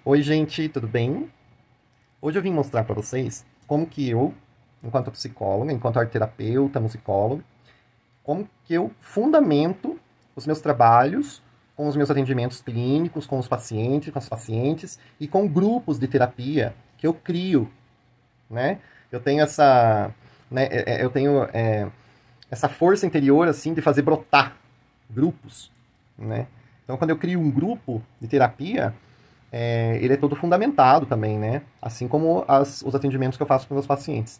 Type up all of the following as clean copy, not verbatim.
Oi, gente, tudo bem? Hoje eu vim mostrar para vocês como que eu, enquanto psicóloga, enquanto arteterapeuta, musicólogo, como que eu fundamento os meus trabalhos com os meus atendimentos clínicos, com os pacientes, com as pacientes e com grupos de terapia que eu crio, né? Eu tenho essa, né, eu tenho essa força interior assim de fazer brotar grupos, né? Então, quando eu crio um grupo de terapia, ele é todo fundamentado também, né? Assim como os atendimentos que eu faço com meus pacientes.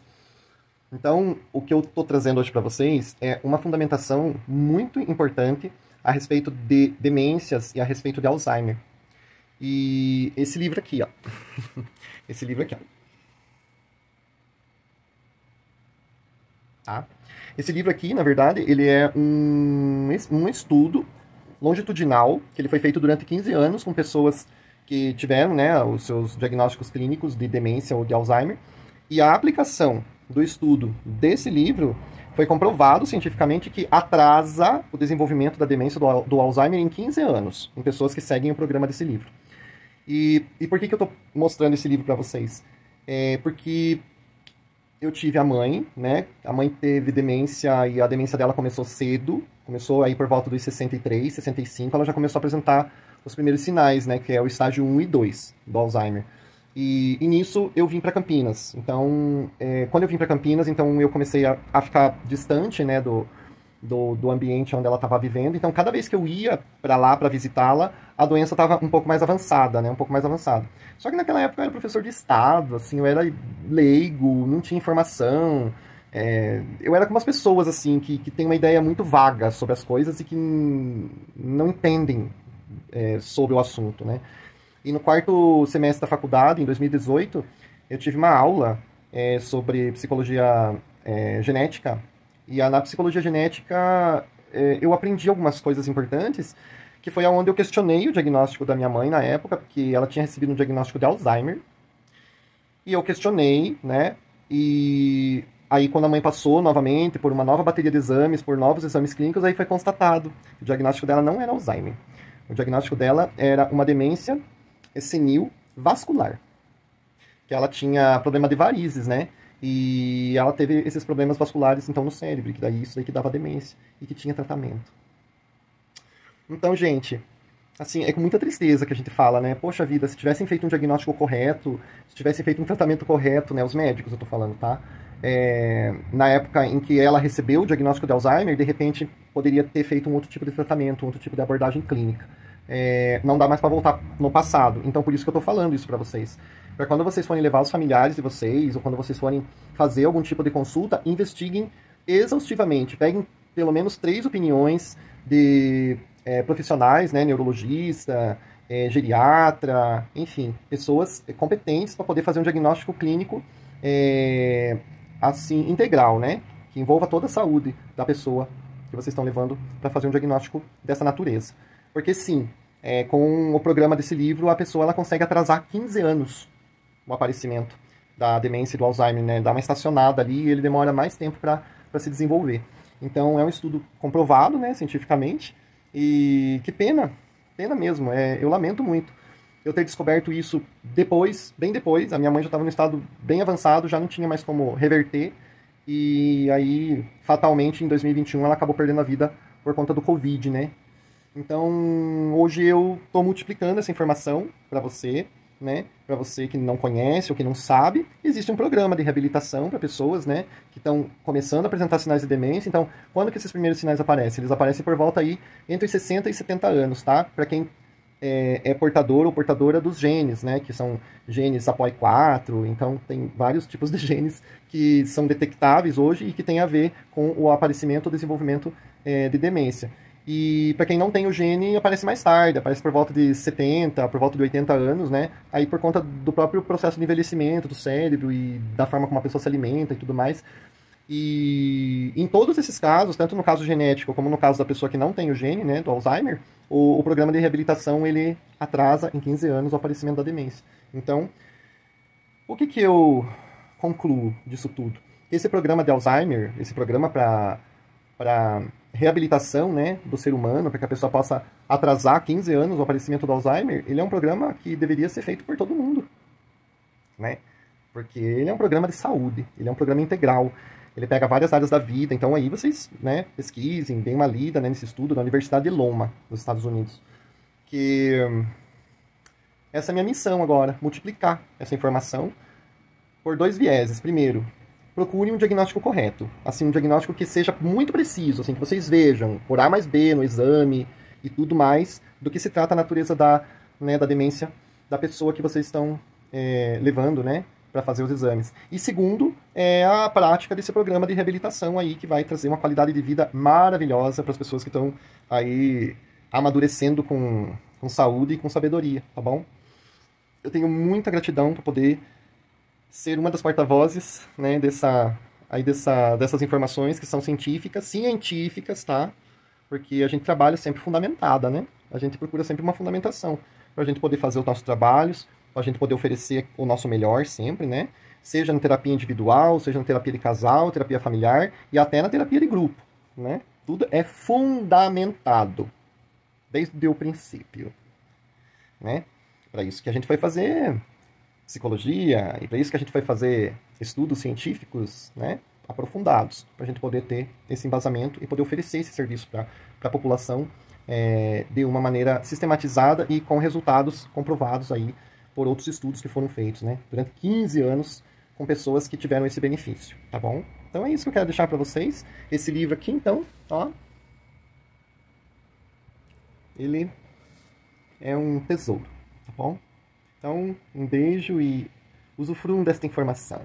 Então, o que eu estou trazendo hoje para vocês é uma fundamentação muito importante a respeito de demências e a respeito de Alzheimer. E esse livro aqui, ó. Esse livro aqui, ó. Tá? Esse livro aqui, na verdade, ele é um estudo longitudinal, que ele foi feito durante 15 anos com pessoas que tiveram, né, os seus diagnósticos clínicos de demência ou de Alzheimer. E a aplicação do estudo desse livro foi comprovado cientificamente que atrasa o desenvolvimento da demência do Alzheimer em 15 anos, em pessoas que seguem o programa desse livro. E por que eu estou mostrando esse livro para vocês? Porque eu tive a mãe, né? A mãe teve demência e a demência dela começou cedo, começou aí por volta dos 63, 65, ela já começou a apresentar os primeiros sinais, né? Que é o estágio 1 e 2 do Alzheimer. E nisso eu vim para Campinas. Então, quando eu vim para Campinas, então eu comecei a ficar distante, né? Do ambiente onde ela estava vivendo. Então, cada vez que eu ia para lá para visitá-la, a doença estava um pouco mais avançada, né? Um pouco mais avançada. Só que naquela época eu era professor de estado, assim, eu era leigo, não tinha informação. Eu era como as pessoas, assim, que têm uma ideia muito vaga sobre as coisas e que não entendem sobre o assunto, né? E no quarto semestre da faculdade, em 2018, eu tive uma aula sobre psicologia genética. E na psicologia genética eu aprendi algumas coisas importantes, que foi onde eu questionei o diagnóstico da minha mãe na época, porque ela tinha recebido um diagnóstico de Alzheimer. E eu questionei, né? E aí quando a mãe passou novamente por uma nova bateria de exames, por novos exames clínicos, aí foi constatado que o diagnóstico dela não era Alzheimer. O diagnóstico dela era uma demência senil vascular. Que ela tinha problema de varizes, né? E ela teve esses problemas vasculares, então, no cérebro, que daí isso daí que dava demência e que tinha tratamento. Então, gente, assim, é com muita tristeza que a gente fala, né? Poxa vida, se tivessem feito um diagnóstico correto, se tivessem feito um tratamento correto, né? Os médicos, eu tô falando, tá? Na época em que ela recebeu o diagnóstico de Alzheimer, de repente poderia ter feito um outro tipo de tratamento, um outro tipo de abordagem clínica. Não dá mais para voltar no passado. Então, por isso que eu tô falando isso para vocês. Para quando vocês forem levar os familiares de vocês, ou quando vocês forem fazer algum tipo de consulta, investiguem exaustivamente. Peguem pelo menos 3 opiniões de profissionais, né, neurologista, geriatra, enfim, pessoas competentes para poder fazer um diagnóstico clínico assim, integral, né, que envolva toda a saúde da pessoa que vocês estão levando para fazer um diagnóstico dessa natureza. Porque sim, com o programa desse livro, a pessoa ela consegue atrasar 15 anos o aparecimento da demência e do Alzheimer, né? Dá uma estacionada ali e ele demora mais tempo para se desenvolver. Então, é um estudo comprovado, né, cientificamente, e que pena mesmo, eu lamento muito eu ter descoberto isso depois, bem depois, a minha mãe já estava no estado bem avançado, já não tinha mais como reverter, e aí, fatalmente, em 2021, ela acabou perdendo a vida por conta do Covid, né? Então, hoje eu estou multiplicando essa informação para você, né? Para você que não conhece ou que não sabe, existe um programa de reabilitação para pessoas, né? Que estão começando a apresentar sinais de demência. Então, quando que esses primeiros sinais aparecem? Eles aparecem por volta aí entre 60 e 70 anos, tá? Para quem é portador ou portadora dos genes, né? Que são genes APOE4. Então, tem vários tipos de genes que são detectáveis hoje e que tem a ver com o aparecimento ou desenvolvimento de demência. E para quem não tem o gene, aparece mais tarde, aparece por volta de 70, por volta de 80 anos, né? Aí por conta do próprio processo de envelhecimento do cérebro e da forma como a pessoa se alimenta e tudo mais. E em todos esses casos, tanto no caso genético como no caso da pessoa que não tem o gene, né, do Alzheimer, o programa de reabilitação ele atrasa em 15 anos o aparecimento da demência. Então, o que eu concluo disso tudo? Esse programa de Alzheimer, esse programa para reabilitação, né, do ser humano, para que a pessoa possa atrasar 15 anos o aparecimento do Alzheimer, ele é um programa que deveria ser feito por todo mundo, né? Porque ele é um programa de saúde, ele é um programa integral, ele pega várias áreas da vida, então aí vocês, né, pesquisem, deem uma lida, né, nesse estudo da Universidade de Loma, dos Estados Unidos, que essa é a minha missão agora, multiplicar essa informação por 2 vieses. Primeiro, procure um diagnóstico correto, assim, um diagnóstico que seja muito preciso, assim, que vocês vejam por A mais B no exame e tudo mais, do que se trata a natureza da, né, da demência da pessoa que vocês estão levando, né, para fazer os exames. E segundo, é a prática desse programa de reabilitação aí, que vai trazer uma qualidade de vida maravilhosa para as pessoas que estão aí amadurecendo com saúde e com sabedoria, tá bom? Eu tenho muita gratidão por poder ser uma das porta-vozes, né, dessas informações que são científicas, tá? Porque a gente trabalha sempre fundamentada, né? A gente procura sempre uma fundamentação para a gente poder fazer os nossos trabalhos, para a gente poder oferecer o nosso melhor sempre, né? Seja na terapia individual, seja na terapia de casal, terapia familiar e até na terapia de grupo, né? Tudo é fundamentado desde o princípio, né? Para isso que a gente vai fazer psicologia, e para isso que a gente vai fazer estudos científicos, né, aprofundados, para a gente poder ter esse embasamento e poder oferecer esse serviço para a população de uma maneira sistematizada e com resultados comprovados aí por outros estudos que foram feitos, né, durante 15 anos com pessoas que tiveram esse benefício, tá bom? Então é isso que eu quero deixar para vocês. Esse livro aqui, então, ó, ele é um tesouro, tá bom? Então, um beijo e usufruam desta informação.